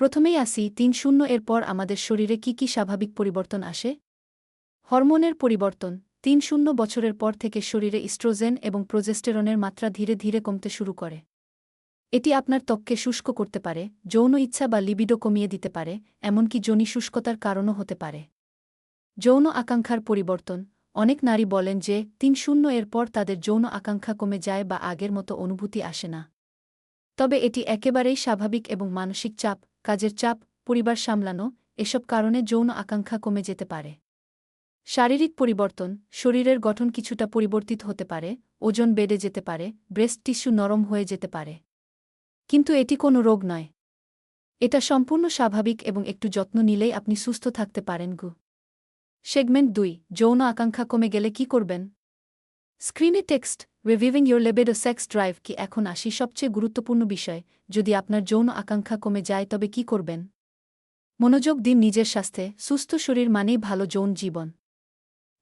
প্রথমেই আসি ৩-০ এর পর আমাদের শরীরে কি স্বাভাবিক পরিবর্তন আসে। হরমোনের পরিবর্তন ৩-০ বছরের পর থেকে শরীরে ইস্ট্রোজেন এবং প্রোজেস্টেরনের মাত্রা ধীরে ধীরে কমতে শুরু করে। এটি আপনার ত্বককে শুষ্ক করতে পারে, যৌন ইচ্ছা বা লিবিডো কমিয়ে দিতে পারে, এমনকি যোনি শুষ্কতার কারণও হতে পারে। যৌন আকাঙ্ক্ষার পরিবর্তন অনেক নারী বলেন যে ৩-০ এর পর তাদের যৌন আকাঙ্ক্ষা কমে যায় বা আগের মতো অনুভূতি আসে না। তবে এটি একেবারেই স্বাভাবিক এবং মানসিক চাপ, কাজের চাপ, পরিবার সামলানো এসব কারণে যৌন আকাঙ্ক্ষা কমে যেতে পারে। শারীরিক পরিবর্তন শরীরের গঠন কিছুটা পরিবর্তিত হতে পারে, ওজন বেড়ে যেতে পারে, ব্রেস্ট টিস্যু নরম হয়ে যেতে পারে। কিন্তু এটি কোনো রোগ নয়। এটা সম্পূর্ণ স্বাভাবিক এবং একটু যত্ন নিলেই আপনি সুস্থ থাকতে পারেন। সেগমেন্ট ২ যৌন আকাঙ্ক্ষা কমে গেলে কি করবেন? স্ক্রিনে text reviving your libido sex drive কি এখন আসি সবচেয়ে গুরুত্বপূর্ণ বিষয়। যদি আপনার যৌন আকাঙ্ক্ষা কমে যায় তবে কি করবেন? মনোযোগ দিন নিজের স্বাস্থ্যে। সুস্থ শরীর মানেই ভালো যৌন জীবন।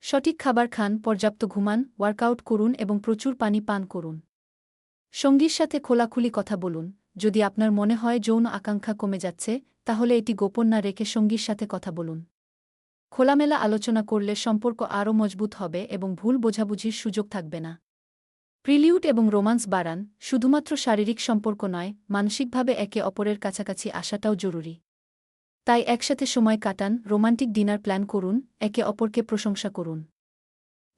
সঠিক খাবার খান, পর্যাপ্ত ঘুমান, ওয়ার্কআউট করুন এবং প্রচুর পানি পান করুন। সঙ্গীর সাথে খোলাখুলি কথা বলুন। যদি আপনার মনে হয় যৌন আকাঙ্ক্ষা কমে যাচ্ছে, তাহলে এটি গোপন না রেখে সঙ্গীর সাথে কথা বলুন। খোলামেলা আলোচনা করলে সম্পর্ক আরও মজবুত হবে এবং ভুল বোঝাবুঝির সুযোগ থাকবে না। প্রিলিউড এবং রোমান্স বাড়ান। শুধুমাত্র শারীরিক সম্পর্ক নয়, মানসিকভাবে একে অপরের কাছাকাছি আসাটাও জরুরি। তাই একসাথে সময় কাটান, রোমান্টিক ডিনার প্ল্যান করুন, একে অপরকে প্রশংসা করুন।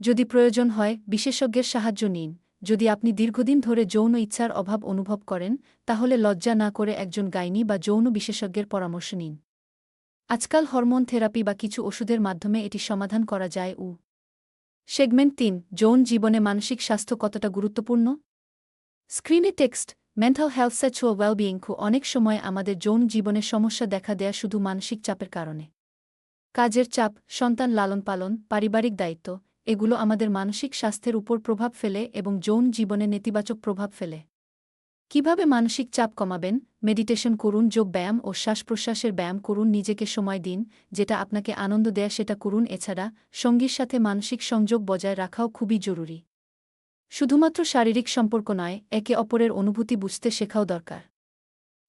যদি প্রয়োজন হয় বিশেষজ্ঞের সাহায্য নিন। যদি আপনি দীর্ঘদিন ধরে যৌন ইচ্ছার অভাব অনুভব করেন, তাহলে লজ্জা না করে একজন গাইনি বা যৌন বিশেষজ্ঞের পরামর্শ নিন। আজকাল হরমোন থেরাপি বা কিছু ওষুধের মাধ্যমে এটি সমাধান করা যায়। সেগমেন্ট ৩ যৌন জীবনে মানসিক স্বাস্থ্য কতটা গুরুত্বপূর্ণ। স্ক্রিনে টেক্সট মেন্টাল হেলথ সেক্সুয়াল ওয়েলবিইং অনেক সময় আমাদের যৌন জীবনে সমস্যা দেখা দেয়া শুধু মানসিক চাপের কারণে। কাজের চাপ, সন্তান লালন পালন, পারিবারিক দায়িত্ব এগুলো আমাদের মানসিক স্বাস্থ্যের উপর প্রভাব ফেলে এবং যৌন জীবনে নেতিবাচক প্রভাব ফেলে। কিভাবে মানসিক চাপ কমাবেন? মেডিটেশন করুন, যোগ ব্যায়াম ও শ্বাস-প্রশ্বাসের ব্যায়াম করুন, নিজেকে সময় দিন, যেটা আপনাকে আনন্দ দেয় সেটা করুন। এছাড়া সঙ্গীর সাথে মানসিক সংযোগ বজায় রাখাও খুবই জরুরি। শুধুমাত্র শারীরিক সম্পর্ক নয়, একে অপরের অনুভূতি বুঝতে শেখাও দরকার।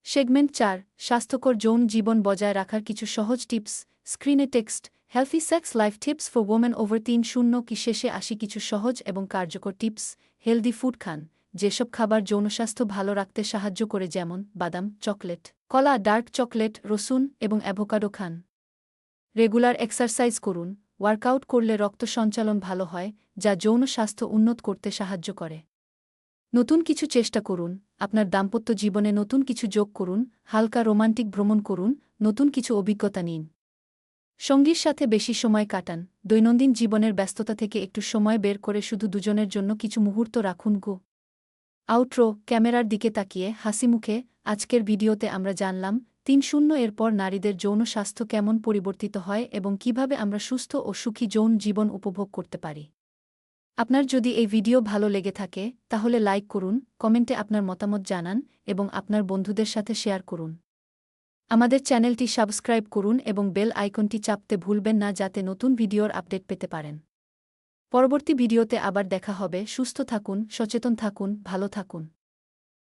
সেগমেন্ট ৪ স্বাস্থ্যকর যৌন জীবন বজায় রাখার কিছু সহজ টিপস। স্ক্রিনে text healthy sex life tips for women over ৩-০ কি শেষে আসি কিছু সহজ এবং কার্যকর টিপস। হেলদি ফুড খান। যেসব খাবার যৌনস্বাস্থ্য ভালো রাখতে সাহায্য করে, যেমন বাদাম, চকলেট, কলা, ডার্ক চকলেট, রসুন এবং অ্যাভোকাডো খান। রেগুলার এক্সারসাইজ করুন। ওয়ার্কআউট করলে রক্ত সঞ্চালন ভালো হয়, যা যৌন স্বাস্থ্য উন্নত করতে সাহায্য করে। নতুন কিছু চেষ্টা করুন। আপনার দাম্পত্য জীবনে নতুন কিছু যোগ করুন, হালকা রোমান্টিক ভ্রমণ করুন, নতুন কিছু অভিজ্ঞতা নিন। সঙ্গীর সাথে বেশি সময় কাটান। দৈনন্দিন জীবনের ব্যস্ততা থেকে একটু সময় বের করে শুধু দুজনের জন্য কিছু মুহূর্ত রাখুন। আউট্রো ক্যামেরার দিকে তাকিয়ে হাসিমুখে আজকের ভিডিওতে আমরা জানলাম ৩-০ এর পর নারীদের যৌন স্বাস্থ্য কেমন পরিবর্তিত হয় এবং কিভাবে আমরা সুস্থ ও সুখী যৌন জীবন উপভোগ করতে পারি। আপনার যদি এই ভিডিও ভালো লেগে থাকে, তাহলে লাইক করুন, কমেন্টে আপনার মতামত জানান এবং আপনার বন্ধুদের সাথে শেয়ার করুন। আমাদের চ্যানেলটি সাবস্ক্রাইব করুন এবং বেল আইকনটি চাপতে ভুলবেন না, যাতে নতুন ভিডিওর আপডেট পেতে পারেন। পরবর্তী ভিডিওতে আবার দেখা হবে। সুস্থ থাকুন, সচেতন থাকুন, ভালো থাকুন।